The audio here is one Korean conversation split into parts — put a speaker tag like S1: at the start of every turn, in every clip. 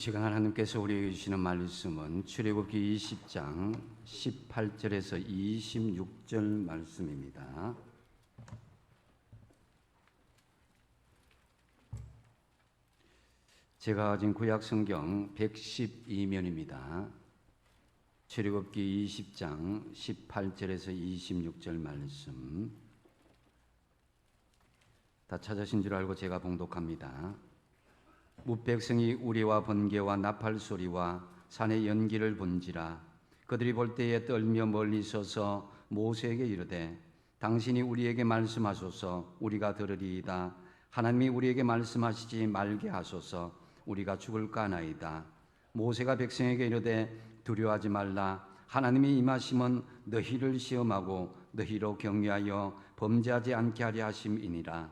S1: 시간 하나님께서 우리에게 주시는 말씀은 출애굽기 20장 18절에서 26절 말씀입니다. 제가 가진 구약 성경 112면입니다. 출애굽기 20장 18절에서 26절 말씀 다 찾으신 줄 알고 제가 봉독합니다. 뭇백성이 우리와 번개와 나팔 소리와 산의 연기를 본지라. 그들이 볼 때에 떨며 멀리 서서 모세에게 이르되 당신이 우리에게 말씀하소서 우리가 들으리이다. 하나님이 우리에게 말씀하시지 말게 하소서 우리가 죽을까 하나이다. 모세가 백성에게 이르되 두려워하지 말라. 하나님이 임하심은 너희를 시험하고 너희로 경외하여 범죄하지 않게 하려 하심이니라.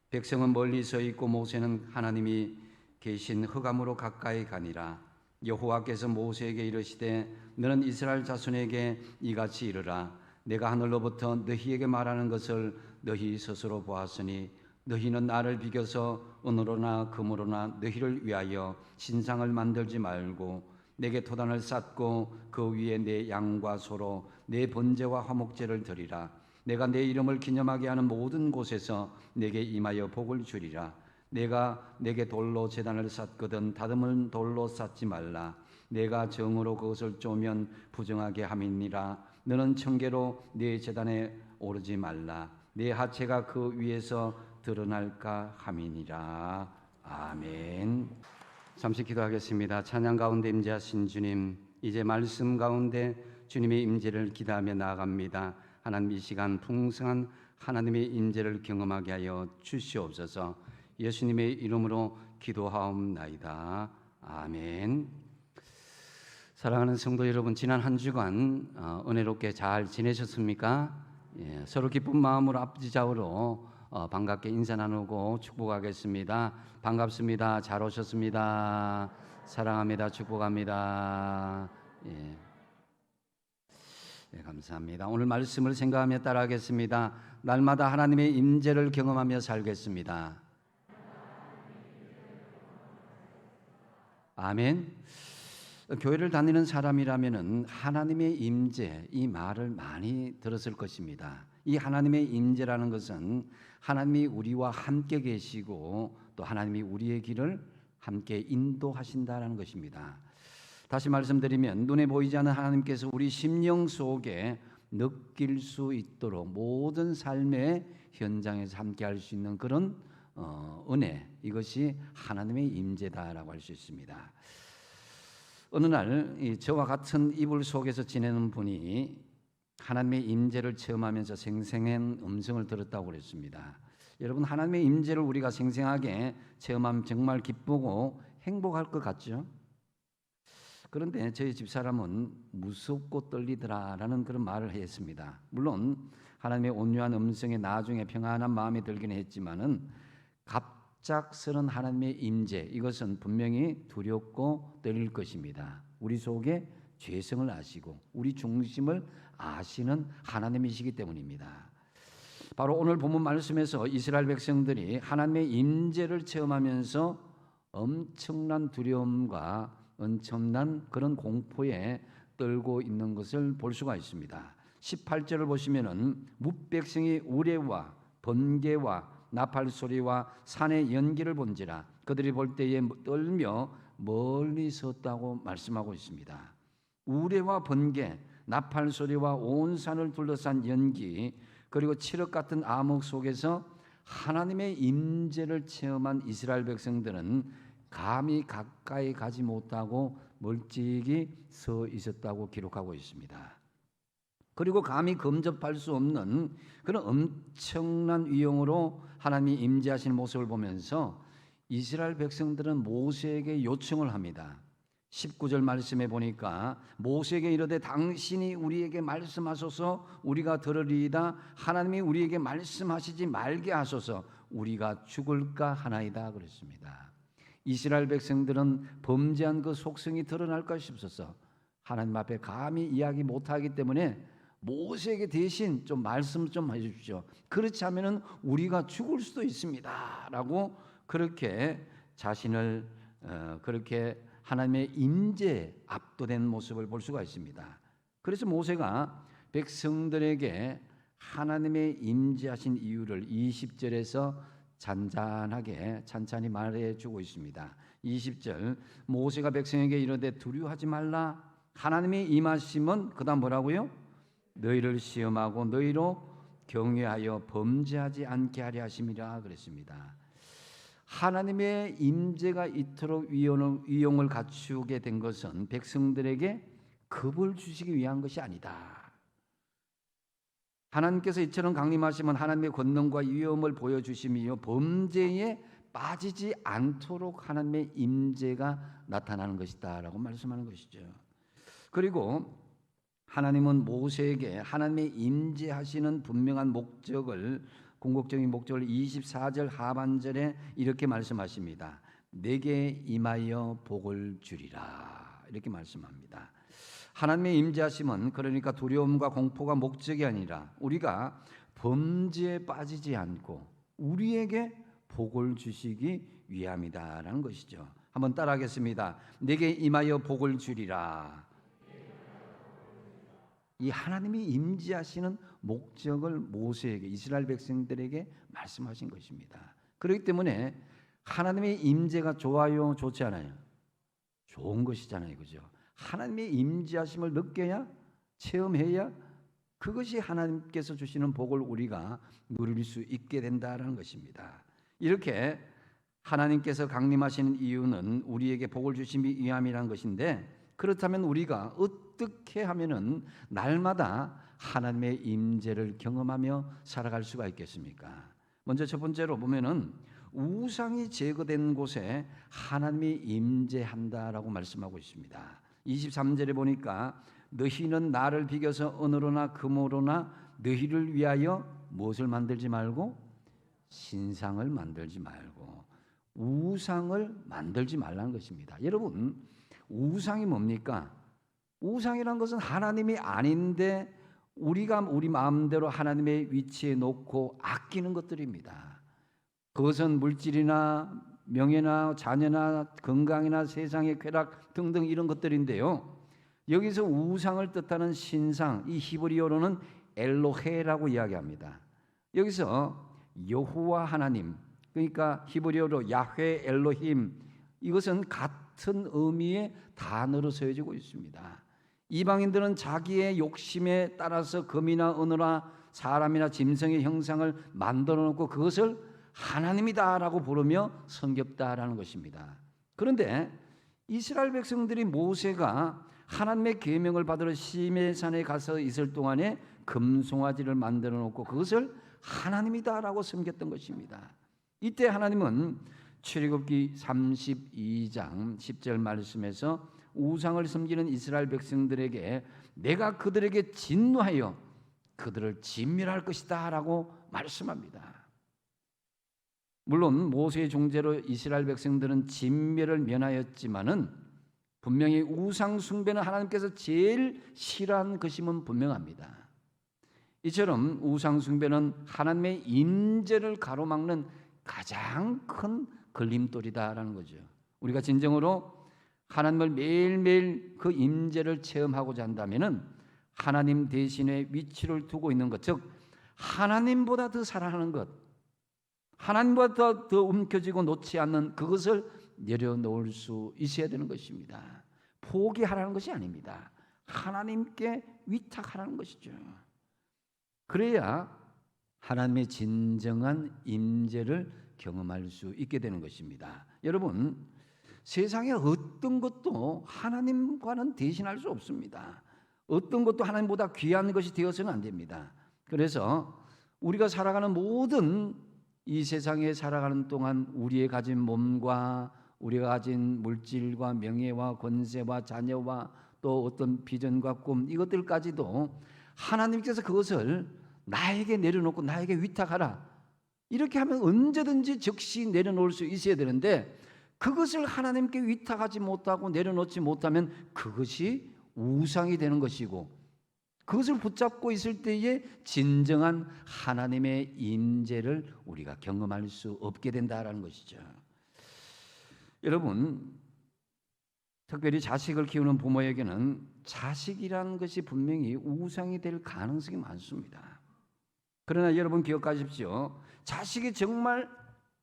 S1: 백성은 멀리 서 있고 모세는 하나님이 계신 흑암으로 가까이 가니라. 여호와께서 모세에게 이르시되 너는 이스라엘 자손에게 이같이 이르라. 내가 하늘로부터 너희에게 말하는 것을 너희 스스로 보았으니 너희는 나를 비겨서 은으로나 금으로나 너희를 위하여 신상을 만들지 말고 내게 토단을 쌓고 그 위에 내 양과 소로 내 번제와 화목제를 드리라. 내가 내 이름을 기념하게 하는 모든 곳에서 내게 임하여 복을 주리라. 내가 내게 돌로 제단을 쌓거든 다듬은 돌로 쌓지 말라. 내가 정으로 그것을 쪼면 부정하게 함이니라. 너는 청계로 네 제단에 오르지 말라. 내 하체가 그 위에서 드러날까 함이니라. 아멘. 잠시 기도하겠습니다. 찬양 가운데 임재하신 주님, 이제 말씀 가운데 주님의 임재를 기대하며 나아갑니다. 하나님, 이 시간 풍성한 하나님의 임재를 경험하게 하여 주시옵소서. 예수님의 이름으로 기도하옵나이다. 아멘. 사랑하는 성도 여러분, 지난 한 주간 은혜롭게 잘 지내셨습니까? 서로 기쁜 마음으로 앞뒤 좌우로 반갑게 인사 나누고 축복하겠습니다. 반갑습니다. 잘 오셨습니다. 사랑합니다. 축복합니다. 네, 감사합니다. 오늘 말씀을 생각하며 따라하겠습니다. 날마다 하나님의 임재를 경험하며 살겠습니다. 아멘. 교회를 다니는 사람이라면 하나님의 임재, 이 말을 많이 들었을 것입니다. 이 하나님의 임재라는 것은 하나님이 우리와 함께 계시고 또 하나님이 우리의 길을 함께 인도하신다는 것입니다. 다시 말씀드리면 눈에 보이지 않는 하나님께서 우리 심령 속에 느낄 수 있도록 모든 삶의 현장에서 함께 할 수 있는 그런 은혜, 이것이 하나님의 임재다라고 할 수 있습니다. 어느 날 저와 같은 이불 속에서 지내는 분이 하나님의 임재를 체험하면서 생생한 음성을 들었다고 그랬습니다. 여러분, 하나님의 임재를 우리가 생생하게 체험하면 정말 기쁘고 행복할 것 같죠? 그런데 저희 집사람은 무섭고 떨리더라라는 그런 말을 했습니다. 물론 하나님의 온유한 음성에 나중에 평안한 마음이 들긴 했지만은 갑작스런 하나님의 임재, 이것은 분명히 두렵고 떨릴 것입니다. 우리 속에 죄성을 아시고 우리 중심을 아시는 하나님이시기 때문입니다. 바로 오늘 본문 말씀에서 이스라엘 백성들이 하나님의 임재를 체험하면서 엄청난 두려움과 엄청난 그런 공포에 떨고 있는 것을 볼 수가 있습니다. 18절을 보시면은 뭇백성이 우레와 번개와 나팔 소리와 산의 연기를 본지라. 그들이 볼 때에 떨며 멀리 섰다고 말씀하고 있습니다. 우레와 번개, 나팔 소리와 온 산을 둘러싼 연기, 그리고 칠흑 같은 암흑 속에서 하나님의 임재를 체험한 이스라엘 백성들은 감히 가까이 가지 못하고 멀찍이 서 있었다고 기록하고 있습니다. 그리고 감히 근접할 수 없는 그런 엄청난 위용으로 하나님이 임재하시는 모습을 보면서 이스라엘 백성들은 모세에게 요청을 합니다. 19절 말씀에 보니까 모세에게 이르되 당신이 우리에게 말씀하소서 우리가 들으리이다. 하나님이 우리에게 말씀하시지 말게 하소서 우리가 죽을까 하나이다 그랬습니다. 이스라엘 백성들은 범죄한 그 속성이 드러날까 싶어서 하나님 앞에 감히 이야기 못하기 때문에 모세에게 대신 좀 말씀 좀 해주십시오. 그렇지 않으면 우리가 죽을 수도 있습니다 라고 그렇게 자신을 그렇게 하나님의 임재에 압도된 모습을 볼 수가 있습니다. 그래서 모세가 백성들에게 하나님의 임재하신 이유를 20절에서 잔잔하게 찬찬히 말해주고 있습니다. 20절 모세가 백성에게 이르되 두려워하지 말라. 하나님의 임하심은 그다음 뭐라고요? 너희를 시험하고 너희로 경외하여 범죄하지 않게 하려 하심이라 그랬습니다. 하나님의 임재가 이토록 위용을 갖추게 된 것은 백성들에게 겁을 주시기 위한 것이 아니다. 하나님께서 이처럼 강림하시면 하나님의 권능과 위엄을 보여주심이요 범죄에 빠지지 않도록 하나님의 임재가 나타나는 것이다 라고 말씀하는 것이죠. 그리고 하나님은 모세에게 하나님의 임재하시는 분명한 목적을, 궁극적인 목적을 24절 하반절에 이렇게 말씀하십니다. 내게 임하여 복을 주리라 이렇게 말씀합니다. 하나님의 임재하심은 그러니까 두려움과 공포가 목적이 아니라 우리가 범죄에 빠지지 않고 우리에게 복을 주시기 위함이다라는 것이죠. 한번 따라하겠습니다. 내게 임하여 복을 주리라. 이 하나님이 임재하시는 목적을 모세에게, 이스라엘 백성들에게 말씀하신 것입니다. 그렇기 때문에 하나님의 임재가 좋아요, 좋지 않아요? 좋은 것이잖아요, 그죠? 하나님의 임재하심을 느껴야, 체험해야 그것이 하나님께서 주시는 복을 우리가 누릴 수 있게 된다는 것입니다. 이렇게 하나님께서 강림하시는 이유는 우리에게 복을 주심이 위함이라는 것인데, 그렇다면 우리가 어떻게 하면은 날마다 하나님의 임재를 경험하며 살아갈 수가 있겠습니까? 먼저 첫 번째로 보면은 우상이 제거된 곳에 하나님이 임재한다라고 말씀하고 있습니다. 23절에 보니까 너희는 나를 비겨서 은으로나 금으로나 너희를 위하여 무엇을 만들지 말고 신상을 만들지 말고 우상을 만들지 말라는 것입니다. 여러분, 우상이 뭡니까? 우상이란 것은 하나님이 아닌데 우리가 우리 마음대로 하나님의 위치에 놓고 아끼는 것들입니다. 그것은 물질이나 명예나 자녀나 건강이나 세상의 쾌락 등등 이런 것들인데요. 여기서 우상을 뜻하는 신상, 이 히브리어로는 엘로헤라고 이야기합니다. 여기서 여호와 하나님, 그러니까 히브리어로 야훼 엘로힘, 이것은 같은 의미의 단어로 쓰여지고 있습니다. 이방인들은 자기의 욕심에 따라서 금이나 은으나 사람이나 짐승의 형상을 만들어 놓고 그것을 하나님이다라고 부르며 섬겼다라는 것입니다. 그런데 이스라엘 백성들이 모세가 하나님의 계명을 받으러 시내산에 가서 있을 동안에 금송아지를 만들어 놓고 그것을 하나님이다라고 섬겼던 것입니다. 이때 하나님은 출애굽기 32장 10절 말씀에서 우상을 섬기는 이스라엘 백성들에게 내가 그들에게 진노하여 그들을 진멸할 것이다 라고 말씀합니다. 물론 모세의 종제로 이스라엘 백성들은 진멸을 면하였지만은 분명히 우상 숭배는 하나님께서 제일 싫어하는 것임은 분명합니다. 이처럼 우상 숭배는 하나님의 임재를 가로막는 가장 큰 걸림돌이다라는 거죠. 우리가 진정으로 하나님을 매일매일 그 임재를 체험하고자 한다면은 하나님 대신에 위치를 두고 있는 것, 즉 하나님보다 더 사랑하는 것, 하나님보다 더 움켜쥐고 놓지 않는 그것을 내려놓을 수 있어야 되는 것입니다. 포기하라는 것이 아닙니다. 하나님께 위탁하라는 것이죠. 그래야 하나님의 진정한 임재를 경험할 수 있게 되는 것입니다. 여러분, 세상에 어떤 것도 하나님과는 대신할 수 없습니다. 어떤 것도 하나님보다 귀한 것이 되어서는 안 됩니다. 그래서 우리가 살아가는 모든 이 세상에 살아가는 동안 우리의 가진 몸과 우리가 가진 물질과 명예와 권세와 자녀와 또 어떤 비전과 꿈, 이것들까지도 하나님께서 그것을 나에게 내려놓고 나에게 위탁하라, 이렇게 하면 언제든지 즉시 내려놓을 수 있어야 되는데 그것을 하나님께 위탁하지 못하고 내려놓지 못하면 그것이 우상이 되는 것이고, 그것을 붙잡고 있을 때에 진정한 하나님의 임재를 우리가 경험할 수 없게 된다라는 것이죠. 여러분, 특별히 자식을 키우는 부모에게는 자식이라는 것이 분명히 우상이 될 가능성이 많습니다. 그러나 여러분 기억하십시오. 자식이 정말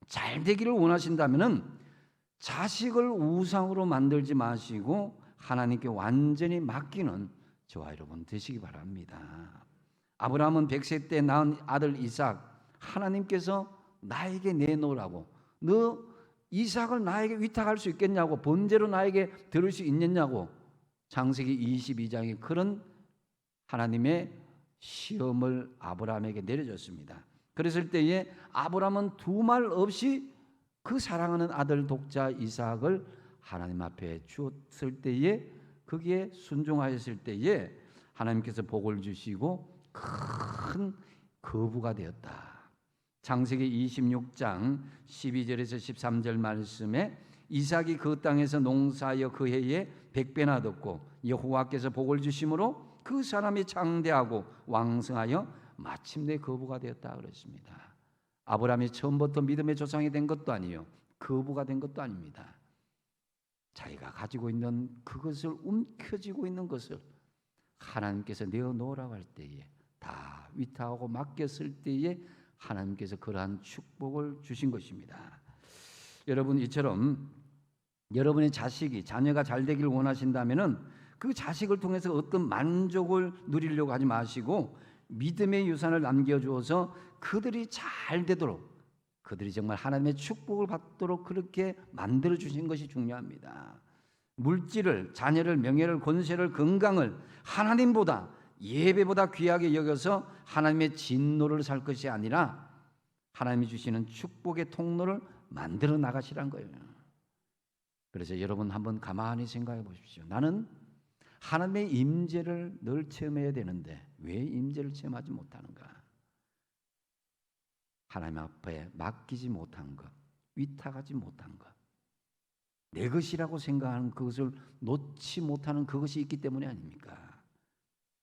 S1: 잘 되기를 원하신다면 자식을 우상으로 만들지 마시고 하나님께 완전히 맡기는 저와 여러분 되시기 바랍니다. 아브라함은 100세 때 낳은 아들 이삭, 하나님께서 나에게 내놓으라고, 너 이삭을 나에게 위탁할 수 있겠냐고, 번제로 나에게 들을 수 있느냐고, 창세기 22장에 그런 하나님의 시험을 아브라함에게 내려줬습니다. 그랬을 때에 아브라함은 두 말 없이 그 사랑하는 아들 독자 이삭을 하나님 앞에 주었을 때에, 거기에 순종하였을 때에 하나님께서 복을 주시고 큰 거부가 되었다. 창세기 26장 12절에서 13절 말씀에 이삭이 그 땅에서 농사하여 그 해에 100배나 얻었고 여호와께서 복을 주심으로 그 사람이 장대하고 왕성하여 마침내 거부가 되었다 그랬습니다. 아브라함이 처음부터 믿음의 조상이 된 것도 아니요, 거부가 된 것도 아닙니다. 자기가 가지고 있는 그것을 움켜쥐고 있는 것을 하나님께서 내어놓으라고 할 때에, 다 위탁하고 맡겼을 때에 하나님께서 그러한 축복을 주신 것입니다. 여러분, 이처럼 여러분의 자식이, 자녀가 잘 되기를 원하신다면은 그 자식을 통해서 어떤 만족을 누리려고 하지 마시고 믿음의 유산을 남겨주어서 그들이 잘 되도록, 그들이 정말 하나님의 축복을 받도록 그렇게 만들어 주신 것이 중요합니다. 물질을, 자녀를, 명예를, 권세를, 건강을 하나님보다, 예배보다 귀하게 여겨서 하나님의 진노를 살 것이 아니라 하나님이 주시는 축복의 통로를 만들어 나가시란 거예요. 그래서 여러분 한번 가만히 생각해 보십시오. 나는 하나님의 임재를 늘 체험해야 되는데 왜 임재를 체험하지 못하는가? 하나님 앞에 맡기지 못한 것, 위탁하지 못한 것, 내 것이라고 생각하는 그것을 놓지 못하는 그것이 있기 때문이 아닙니까?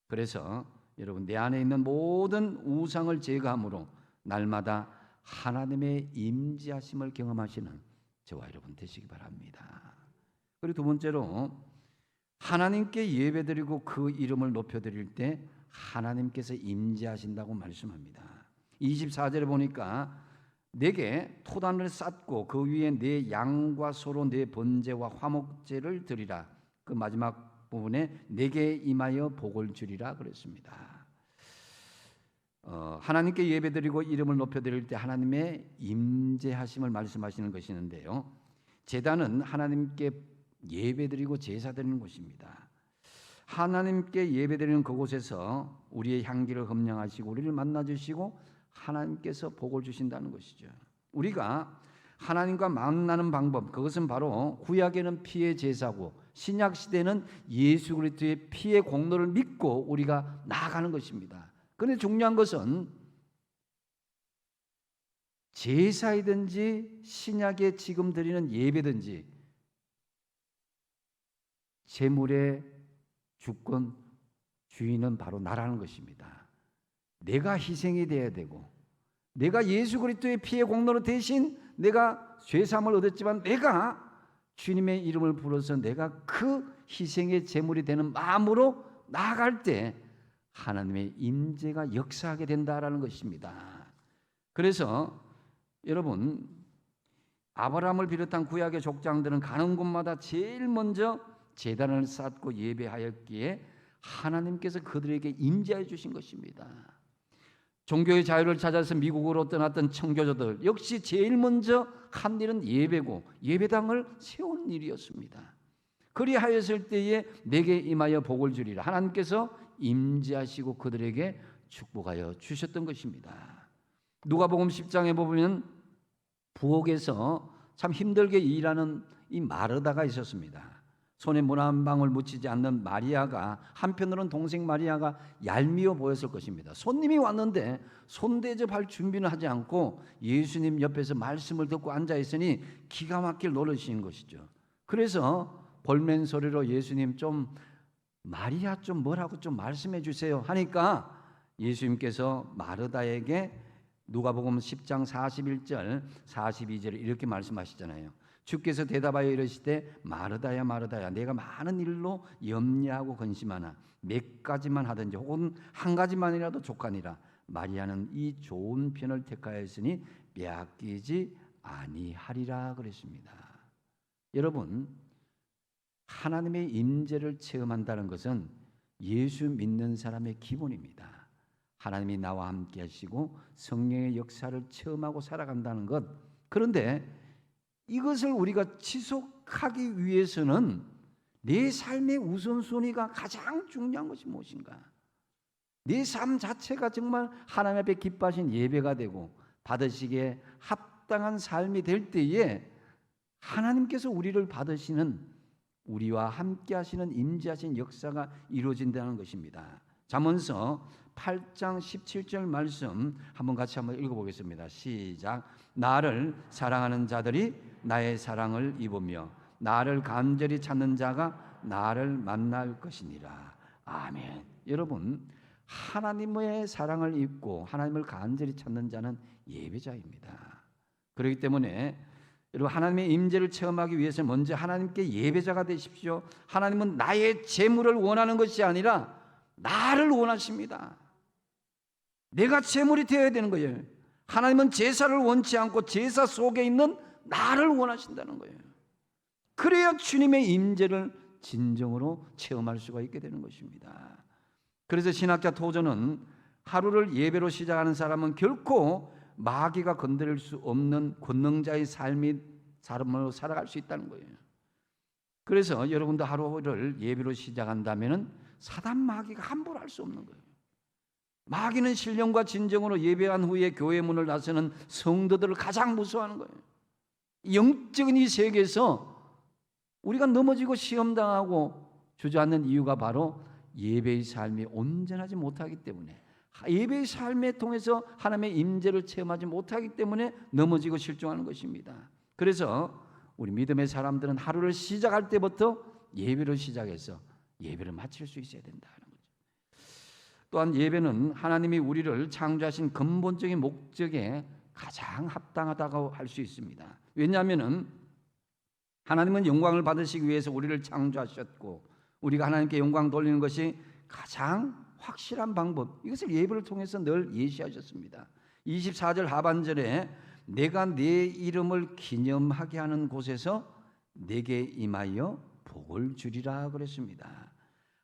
S1: 그래서 여러분, 내 안에 있는 모든 우상을 제거함으로 날마다 하나님의 임재하심을 경험하시는 저와 여러분 되시기 바랍니다. 그리고 두 번째로, 하나님께 예배드리고 그 이름을 높여드릴 때 하나님께서 임재하신다고 말씀합니다. 24절에 보니까 내게 토단을 쌓고 그 위에 내 양과 소로 내 번제와 화목제를 드리라. 그 마지막 부분에 내게 임하여 복을 주리라 그랬습니다. 하나님께 예배드리고 이름을 높여드릴 때 하나님의 임재하심을 말씀하시는 것이는데요, 제단은 하나님께 예배드리고 제사드리는 곳입니다. 하나님께 예배드리는 그곳에서 우리의 향기를 흠령하시고 우리를 만나주시고 하나님께서 복을 주신다는 것이죠. 우리가 하나님과 만나는 방법, 그것은 바로 구약에는 피의 제사고 신약 시대는 예수 그리스도의 피의 공로를 믿고 우리가 나아가는 것입니다. 그런데 중요한 것은 제사이든지 신약에 지금 드리는 예배든지 제물의 주권 주인은 바로 나라는 것입니다. 내가 희생이 되어야 되고, 내가 예수 그리스도의 피의 공로로 대신 내가 죄사함을 얻었지만 내가 주님의 이름을 불러서 내가 그 희생의 제물이 되는 마음으로 나아갈 때 하나님의 임재가 역사하게 된다라는 것입니다. 그래서 여러분, 아브라함을 비롯한 구약의 족장들은 가는 곳마다 제일 먼저 제단을 쌓고 예배하였기에 하나님께서 그들에게 임재해 주신 것입니다. 종교의 자유를 찾아서 미국으로 떠났던 청교도들 역시 제일 먼저 한 일은 예배고 예배당을 세운 일이었습니다. 그리하였을 때에 내게 임하여 복을 주리라. 하나님께서 임재하시고 그들에게 축복하여 주셨던 것입니다. 누가복음 10장에 보면 부엌에서 참 힘들게 일하는 이 마르다가 있었습니다. 손에 물 한 방울 묻히지 않는 마리아가, 한편으로는 동생 마리아가 얄미워 보였을 것입니다. 손님이 왔는데 손대접할 준비는 하지 않고 예수님 옆에서 말씀을 듣고 앉아 있으니 기가 막힐 노릇인 것이죠. 그래서 볼멘 소리로 예수님 좀 마리아 좀 뭐라고 좀 말씀해 주세요 하니까 예수님께서 마르다에게 누가복음 10장 41절 42절에 이렇게 말씀하시잖아요. 주께서 대답하여 이르시되 마르다야 마르다야 내가 많은 일로 염려하고 근심하나 몇 가지만 하든지 혹은 한 가지만이라도 족하니라. 마리아는 이 좋은 편을 택하였으니 빼앗기지 아니하리라 그랬습니다. 여러분, 하나님의 임재를 체험한다는 것은 예수 믿는 사람의 기본입니다. 하나님이 나와 함께 하시고 성령의 역사를 체험하고 살아간다는 것. 그런데 이것을 우리가 지속하기 위해서는 내 삶의 우선순위가 가장 중요한 것이 무엇인가? 내 삶 자체가 정말 하나님 앞에 기뻐하신 예배가 되고 받으시기에 합당한 삶이 될 때에 하나님께서 우리를 받으시는, 우리와 함께 하시는 임재하신 역사가 이루어진다는 것입니다. 잠언서 8장 17절 말씀 한번 같이 한번 읽어보겠습니다. 시작. 나를 사랑하는 자들이 나의 사랑을 입으며 나를 간절히 찾는 자가 나를 만날 것이니라. 아멘. 여러분, 하나님의 사랑을 입고 하나님을 간절히 찾는 자는 예배자입니다. 그렇기 때문에 여러분, 하나님의 임재를 체험하기 위해서 먼저 하나님께 예배자가 되십시오. 하나님은 나의 재물을 원하는 것이 아니라 나를 원하십니다. 내가 재물이 되어야 되는 거예요. 하나님은 제사를 원치 않고 제사 속에 있는 나를 원하신다는 거예요. 그래야 주님의 임재를 진정으로 체험할 수가 있게 되는 것입니다. 그래서 신학자 토저는 하루를 예배로 시작하는 사람은 결코 마귀가 건드릴 수 없는 권능자의 삶으로 살아갈 수 있다는 거예요. 그래서 여러분도 하루를 예배로 시작한다면 사단 마귀가 함부로 할 수 없는 거예요. 마귀는 신령과 진정으로 예배한 후에 교회 문을 나서는 성도들을 가장 무서워하는 거예요. 영적인 이 세계에서 우리가 넘어지고 시험당하고 주저앉는 이유가 바로 예배의 삶이 온전하지 못하기 때문에, 예배의 삶에 통해서 하나님의 임재를 체험하지 못하기 때문에 넘어지고 실종하는 것입니다. 그래서 우리 믿음의 사람들은 하루를 시작할 때부터 예배로 시작해서 예배를 마칠 수 있어야 된다는 거죠. 또한 예배는 하나님이 우리를 창조하신 근본적인 목적에 가장 합당하다고 할 수 있습니다. 왜냐하면 하나님은 영광을 받으시기 위해서 우리를 창조하셨고, 우리가 하나님께 영광 돌리는 것이 가장 확실한 방법, 이것을 예배를 통해서 늘 예시하셨습니다. 24절 하반절에 내가 내 이름을 기념하게 하는 곳에서 내게 임하여 복을 주리라 그랬습니다.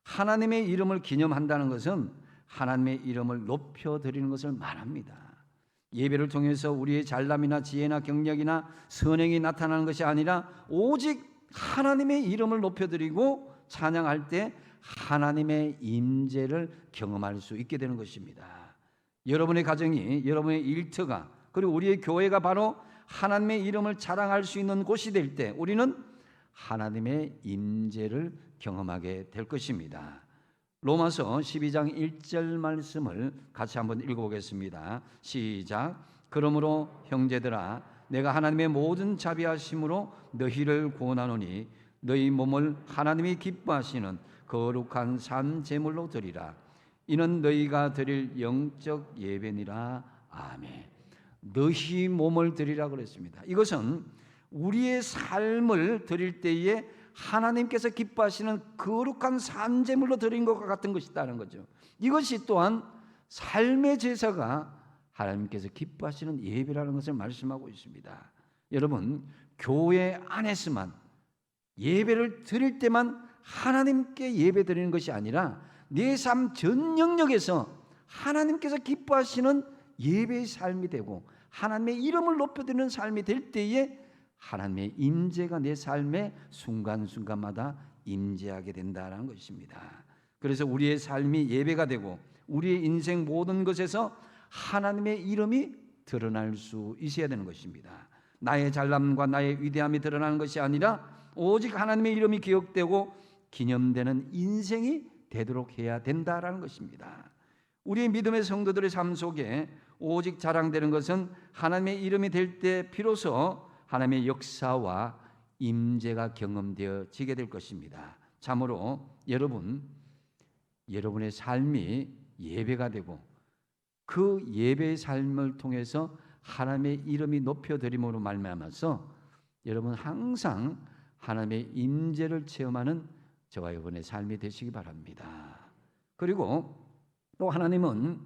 S1: 하나님의 이름을 기념한다는 것은 하나님의 이름을 높여드리는 것을 말합니다. 예배를 통해서 우리의 잘남이나 지혜나 경력이나 선행이 나타나는 것이 아니라 오직 하나님의 이름을 높여드리고 찬양할 때 하나님의 임재를 경험할 수 있게 되는 것입니다. 여러분의 가정이, 여러분의 일터가, 그리고 우리의 교회가 바로 하나님의 이름을 자랑할 수 있는 곳이 될 때 우리는 하나님의 임재를 경험하게 될 것입니다. 로마서 12장 1절 말씀을 같이 한번 읽어보겠습니다. 시작. 그러므로 형제들아 내가 하나님의 모든 자비하심으로 너희를 구원하노니 너희 몸을 하나님이 기뻐하시는 거룩한 산 제물로 드리라. 이는 너희가 드릴 영적 예배니라. 아멘. 너희 몸을 드리라 그랬습니다. 이것은 우리의 삶을 드릴 때에 하나님께서 기뻐하시는 거룩한 산 제물로 드린 것과 같은 것이다는 거죠. 이것이 또한 삶의 제사가 하나님께서 기뻐하시는 예배라는 것을 말씀하고 있습니다. 여러분, 교회 안에서만 예배를 드릴 때만 하나님께 예배 드리는 것이 아니라 내 삶 전 영역에서 하나님께서 기뻐하시는 예배의 삶이 되고 하나님의 이름을 높여드리는 삶이 될 때에 하나님의 임재가 내 삶의 순간순간마다 임재하게 된다는 것입니다. 그래서 우리의 삶이 예배가 되고 우리의 인생 모든 것에서 하나님의 이름이 드러날 수 있어야 되는 것입니다. 나의 잘남과 나의 위대함이 드러나는 것이 아니라 오직 하나님의 이름이 기억되고 기념되는 인생이 되도록 해야 된다라는 것입니다. 우리의 믿음의 성도들의 삶 속에 오직 자랑되는 것은 하나님의 이름이 될 때 비로소 하나님의 역사와 임재가 경험되어지게 될 것입니다. 참으로 여러분의 삶이 예배가 되고 그 예배의 삶을 통해서 하나님의 이름이 높여드림으로 말미암아서 여러분 항상 하나님의 임재를 체험하는 저와 여러분의 삶이 되시기 바랍니다. 그리고 또 하나님은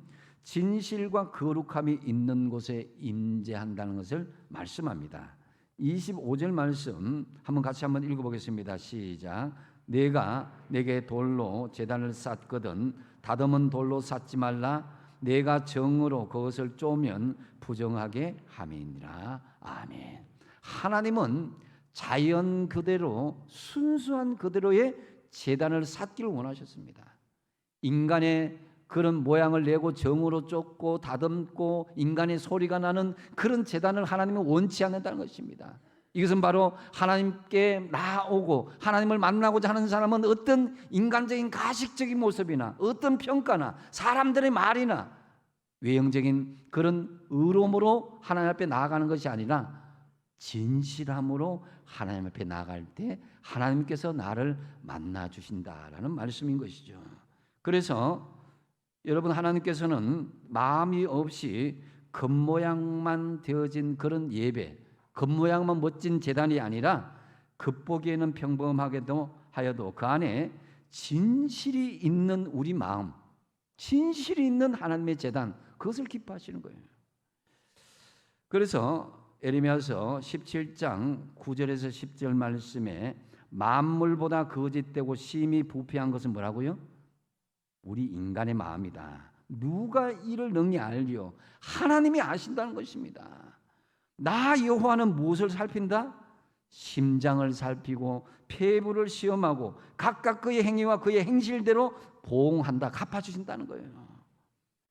S1: 진실과 거룩함이 있는 곳에 임재한다는 것을 말씀합니다. 25절 말씀 한번 같이 한번 읽어보겠습니다. 시작. 내가 내게 돌로 제단을 쌓거든 다듬은 돌로 쌓지 말라. 내가 정으로 그것을 쪼면 부정하게 함이니라. 아멘. 하나님은 자연 그대로 순수한 그대로의 제단을 쌓기를 원하셨습니다. 인간의 그런 모양을 내고 정으로 쫓고 다듬고 인간의 소리가 나는 그런 제단을 하나님은 원치 않는다는 것입니다. 이것은 바로 하나님께 나오고 하나님을 만나고자 하는 사람은 어떤 인간적인 가식적인 모습이나 어떤 평가나 사람들의 말이나 외형적인 그런 의로움으로 하나님 앞에 나아가는 것이 아니라 진실함으로 하나님 앞에 나아갈 때 하나님께서 나를 만나 주신다라는 말씀인 것이죠. 그래서 여러분 하나님께서는 마음이 없이 겉모양만 되어진 그런 예배, 겉모양만 멋진 제단이 아니라 겉보기에는 평범하게도 하여도 그 안에 진실이 있는 우리 마음, 진실이 있는 하나님의 제단, 그것을 기뻐하시는 거예요. 그래서 에레미야서 17장 9절에서 10절 말씀에 만물보다 거짓되고 심히 부패한 것은 뭐라고요? 우리 인간의 마음이다. 누가 이를 능히 알리요? 하나님이 아신다는 것입니다. 나 여호와는 무엇을 살핀다? 심장을 살피고 폐부를 시험하고 각각 그의 행위와 그의 행실대로 보응한다. 갚아주신다는 거예요.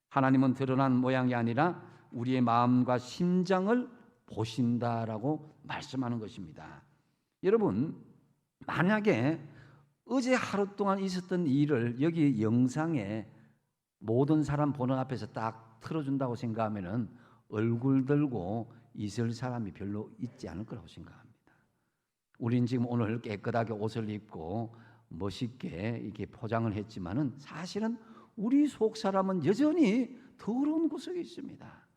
S1: 하나님은 드러난 모양이 아니라 우리의 마음과 심장을 보신다라고 말씀하는 것입니다. 여러분 만약에 어제 하루 동안 있었던 일을 여기 영상에 모든 사람 보는 앞에서 딱 틀어준다고 생각하면은 얼굴 들고 있을 사람이 별로 있지 않을 거라고 생각합니다. 우린 지금 오늘 깨끗하게 옷을 입고 멋있게 이렇게 포장을 했지만은 사실은 우리 속 사람은 여전히 더러운 구석에 있습니다.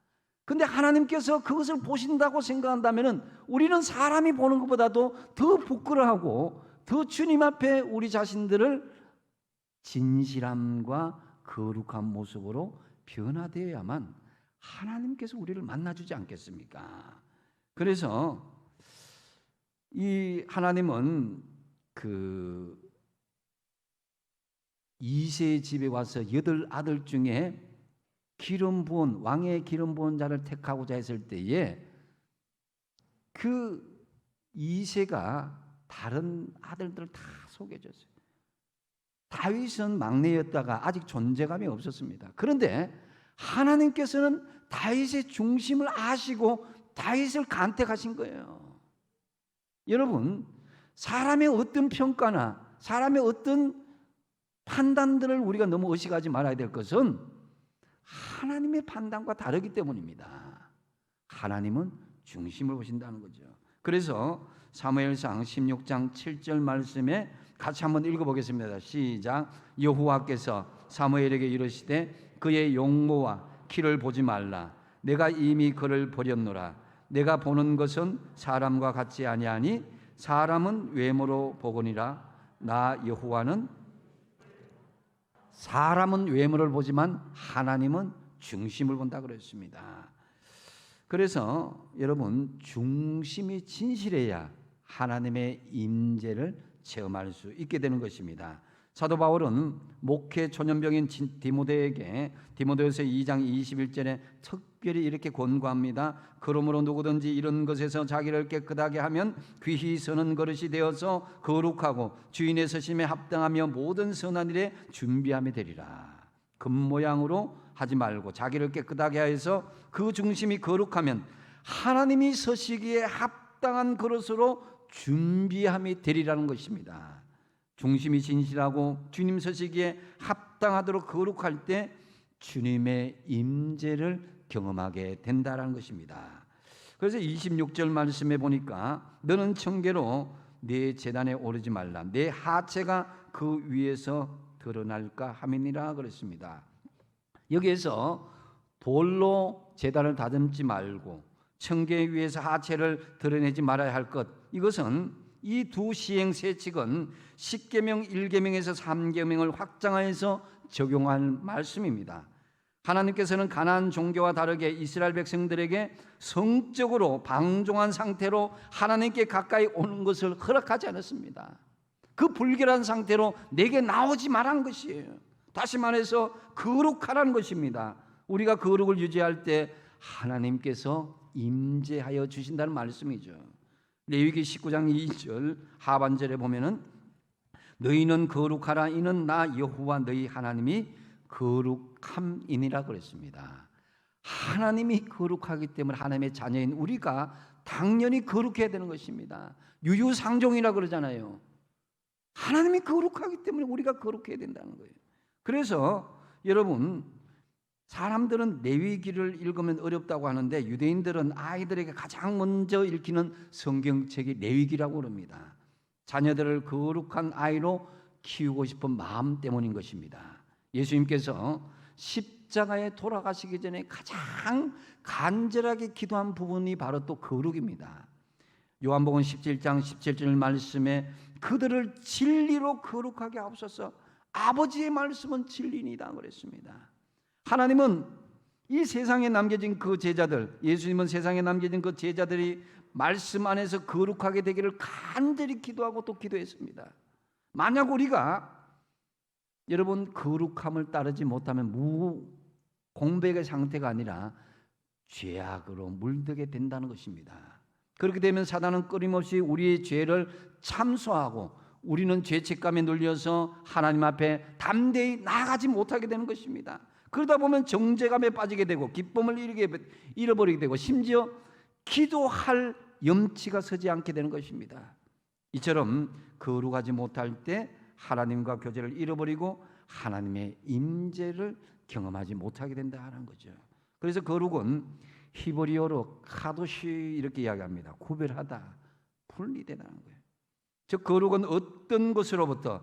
S1: 근데 하나님께서 그것을 보신다고 생각한다면은 우리는 사람이 보는 것보다도 더 부끄러워하고 더 주님 앞에 우리 자신들을 진실함과 거룩한 모습으로 변화되어야만 하나님께서 우리를 만나주지 않겠습니까? 그래서 이 하나님은 그 이새의 집에 와서 8아들 중에 기름 부은 왕의 기름 부은 자를 택하고자 했을 때에 그 이새가 다른 아들들 다 속여줬어요. 다윗은 막내였다가 아직 존재감이 없었습니다. 그런데 하나님께서는 다윗의 중심을 아시고 다윗을 간택하신 거예요. 여러분, 사람의 어떤 평가나 사람의 어떤 판단들을 우리가 너무 의식하지 말아야 될 것은 하나님의 판단과 다르기 때문입니다. 하나님은 중심을 보신다는 거죠. 그래서 사무엘상 16장 7절 말씀에 같이 한번 읽어보겠습니다. 시작. 여호와께서 사무엘에게 이르시되 그의 용모와 키를 보지 말라. 내가 이미 그를 버렸노라. 내가 보는 것은 사람과 같지 아니하니 사람은 외모로 보거니라. 나 여호와는 사람은 외모를 보지만 하나님은 중심을 본다 그랬습니다. 그래서 여러분 중심이 진실해야 하나님의 임재를 체험할 수 있게 되는 것입니다. 사도 바울은 목회 초년병인 디모데에게 디모데후서 2장 21절에 특별히 이렇게 권고합니다. 그러므로 누구든지 이런 것에서 자기를 깨끗하게 하면 귀히 서는 그릇이 되어서 거룩하고 주인의 서심에 합당하며 모든 선한 일에 준비함이 되리라. 겉모양으로 하지 말고 자기를 깨끗하게 하여서 그 중심이 거룩하면 하나님이 서시기에 합당한 그릇으로 준비함이 되리라는 것입니다. 중심이 진실하고 주님 서시기에 합당하도록 거룩할 때 주님의 임재를 경험하게 된다는 것입니다. 그래서 26절 말씀에 보니까 너는 청계로 내 제단에 오르지 말라. 내 하체가 그 위에서 드러날까 함이니라 그랬습니다. 여기에서 돌로 제단을 다듬지 말고 청계 위에서 하체를 드러내지 말아야 할 것, 이것은 이 두 시행세칙은 10계명 1계명에서 3계명을 확장하여서 적용할 말씀입니다. 하나님께서는 가나안 종교와 다르게 이스라엘 백성들에게 성적으로 방종한 상태로 하나님께 가까이 오는 것을 허락하지 않았습니다. 그 불결한 상태로 내게 나오지 말라는 것이에요. 다시 말해서 거룩하라는 것입니다. 우리가 거룩을 유지할 때 하나님께서 임재하여 주신다는 말씀이죠. 레위기 19장 2절 하반절에 보면은 너희는 거룩하라 이는 나 여호와 너희 하나님이 거룩함이니라 그랬습니다. 하나님이 거룩하기 때문에 하나님의 자녀인 우리가 당연히 거룩해야 되는 것입니다. 유유상종이라 그러잖아요. 하나님이 거룩하기 때문에 우리가 거룩해야 된다는 거예요. 그래서 여러분, 사람들은 레위기를 읽으면 어렵다고 하는데 유대인들은 아이들에게 가장 먼저 읽히는 성경책이 레위기라고 그럽니다. 자녀들을 거룩한 아이로 키우고 싶은 마음 때문인 것입니다. 예수님께서 십자가에 돌아가시기 전에 가장 간절하게 기도한 부분이 바로 또 거룩입니다. 요한복음 17장 17절 말씀에 그들을 진리로 거룩하게 하옵소서. 아버지의 말씀은 진리이다 그랬습니다. 하나님은 이 세상에 남겨진 그 제자들, 예수님은 세상에 남겨진 그 제자들이 말씀 안에서 거룩하게 되기를 간절히 기도하고 또 기도했습니다. 만약 우리가 여러분 거룩함을 따르지 못하면 무공백의 상태가 아니라 죄악으로 물들게 된다는 것입니다. 그렇게 되면 사단은 끊임없이 우리의 죄를 참소하고 우리는 죄책감에 눌려서 하나님 앞에 담대히 나아가지 못하게 되는 것입니다. 그러다 보면 정죄감에 빠지게 되고 기쁨을 잃어버리게 되고 심지어 기도할 염치가 서지 않게 되는 것입니다. 이처럼 거룩하지 못할 때 하나님과 교제를 잃어버리고 하나님의 임재를 경험하지 못하게 된다는 거죠. 그래서 거룩은 히브리어로 카도시 이렇게 이야기합니다. 구별하다, 분리되다는 거예요. 즉 거룩은 어떤 것으로부터,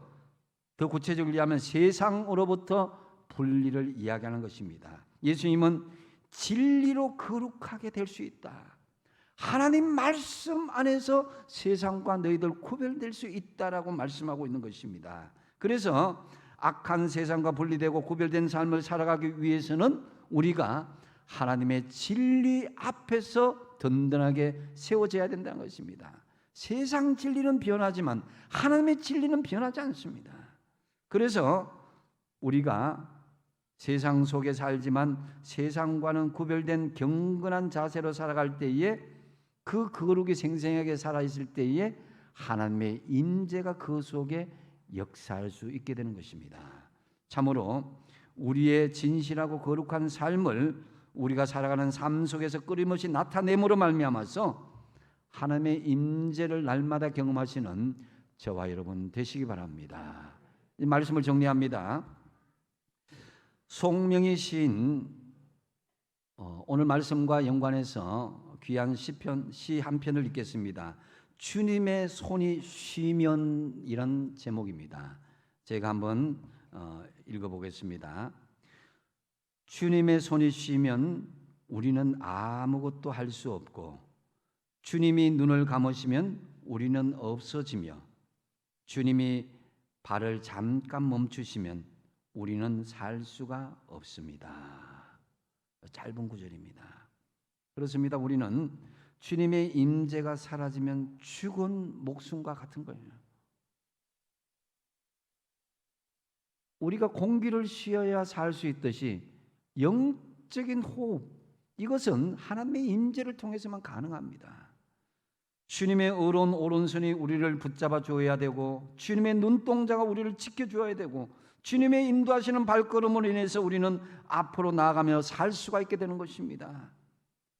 S1: 더 구체적으로 얘기하면 세상으로부터 분리를 이야기하는 것입니다. 예수님은 진리로 거룩하게 될 수 있다. 하나님 말씀 안에서 세상과 너희들 구별될 수 있다라고 말씀하고 있는 것입니다. 그래서 악한 세상과 분리되고 구별된 삶을 살아가기 위해서는 우리가 하나님의 진리 앞에서 든든하게 세워져야 된다는 것입니다. 세상 진리는 변하지만 하나님의 진리는 변하지 않습니다. 그래서 우리가 세상 속에 살지만 세상과는 구별된 경건한 자세로 살아갈 때에 그 거룩이 생생하게 살아있을 때에 하나님의 임재가 그 속에 역사할 수 있게 되는 것입니다. 참으로 우리의 진실하고 거룩한 삶을 우리가 살아가는 삶 속에서 끊임없이 나타냄으로 말미암아서 하나님의 임재를 날마다 경험하시는 저와 여러분 되시기 바랍니다. 이 말씀을 정리합니다. 송명희 시인 오늘 말씀과 연관해서 귀한 시 한 편을 읽겠습니다. 주님의 손이 쉬면 이런 제목입니다. 제가 한번 읽어보겠습니다. 주님의 손이 쉬면 우리는 아무것도 할 수 없고 주님이 눈을 감으시면 우리는 없어지며 주님이 발을 잠깐 멈추시면 우리는 살 수가 없습니다. 짧은 구절입니다. 그렇습니다. 우리는 주님의 임재가 사라지면 죽은 목숨과 같은 거예요. 우리가 공기를 쉬어야 살 수 있듯이 영적인 호흡, 이것은 하나님의 임재를 통해서만 가능합니다. 주님의 의로운 오른손이 우리를 붙잡아 주어야 되고 주님의 눈동자가 우리를 지켜주어야 되고 주님의 인도하시는 발걸음으로 인해서 우리는 앞으로 나아가며 살 수가 있게 되는 것입니다.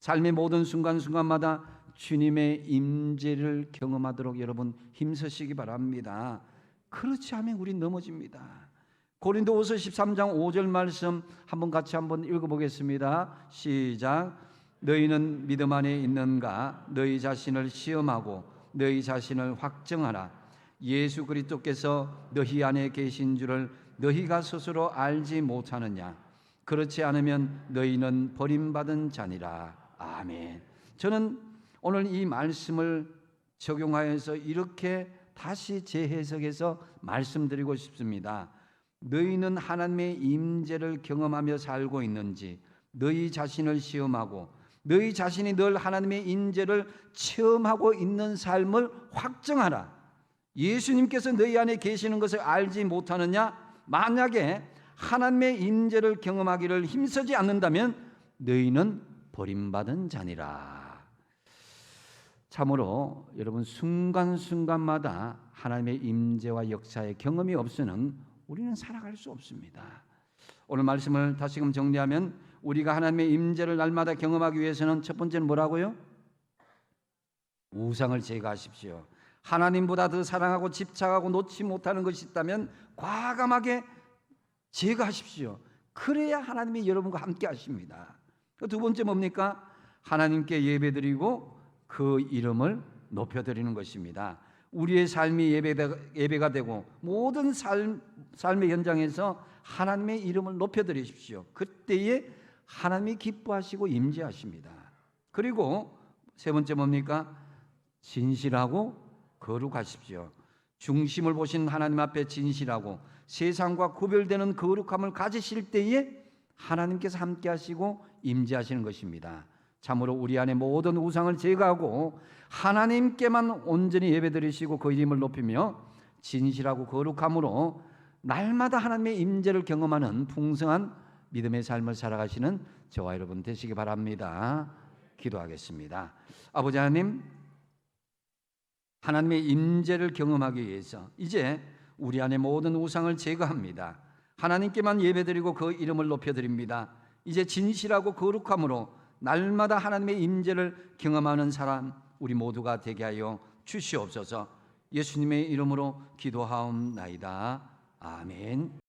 S1: 삶의 모든 순간순간마다 주님의 임재를 경험하도록 여러분 힘쓰시기 바랍니다. 그렇지 않으면 우리 넘어집니다. 고린도후서 13장 5절 말씀 같이 한번 읽어보겠습니다. 시작. 너희는 믿음 안에 있는가? 너희 자신을 시험하고 너희 자신을 확정하라. 예수 그리스도께서 너희 안에 계신 줄을 너희가 스스로 알지 못하느냐? 그렇지 않으면 너희는 버림받은 자니라. 아멘. 저는 오늘 이 말씀을 적용하여서 이렇게 다시 재해석해서 말씀드리고 싶습니다. 너희는 하나님의 임재를 경험하며 살고 있는지 너희 자신을 시험하고 너희 자신이 늘 하나님의 임재를 체험하고 있는 삶을 확정하라. 예수님께서 너희 안에 계시는 것을 알지 못하느냐? 만약에 하나님의 임재를 경험하기를 힘쓰지 않는다면 너희는 버림받은 자니라. 참으로 여러분, 순간순간마다 하나님의 임재와 역사의 경험이 없이는 우리는 살아갈 수 없습니다. 오늘 말씀을 다시금 정리하면 우리가 하나님의 임재를 날마다 경험하기 위해서는 첫 번째는 뭐라고요? 우상을 제거하십시오. 하나님보다 더 사랑하고 집착하고 놓지 못하는 것이 있다면 과감하게 제거하십시오. 그래야 하나님이 여러분과 함께 하십니다. 두 번째 뭡니까? 하나님께 예배드리고 그 이름을 높여드리는 것입니다. 우리의 삶이 예배가 되고 모든 삶의 현장에서 하나님의 이름을 높여드리십시오. 그때에 하나님이 기뻐하시고 임재하십니다. 그리고 세 번째 뭡니까? 진실하고 거룩하십시오. 중심을 보신 하나님 앞에 진실하고 세상과 구별되는 거룩함을 가지실 때에 하나님께서 함께 하시고 임재하시는 것입니다. 참으로 우리 안에 모든 우상을 제거하고 하나님께만 온전히 예배드리시고 그 이름을 높이며 진실하고 거룩함으로 날마다 하나님의 임재를 경험하는 풍성한 믿음의 삶을 살아가시는 저와 여러분 되시기 바랍니다. 기도하겠습니다. 아버지 하나님, 하나님의 임재를 경험하기 위해서 이제 우리 안에 모든 우상을 제거합니다. 하나님께만 예배드리고 그 이름을 높여드립니다. 이제 진실하고 거룩함으로 날마다 하나님의 임재를 경험하는 사람 우리 모두가 되게 하여 주시옵소서. 예수님의 이름으로 기도하옵나이다. 아멘.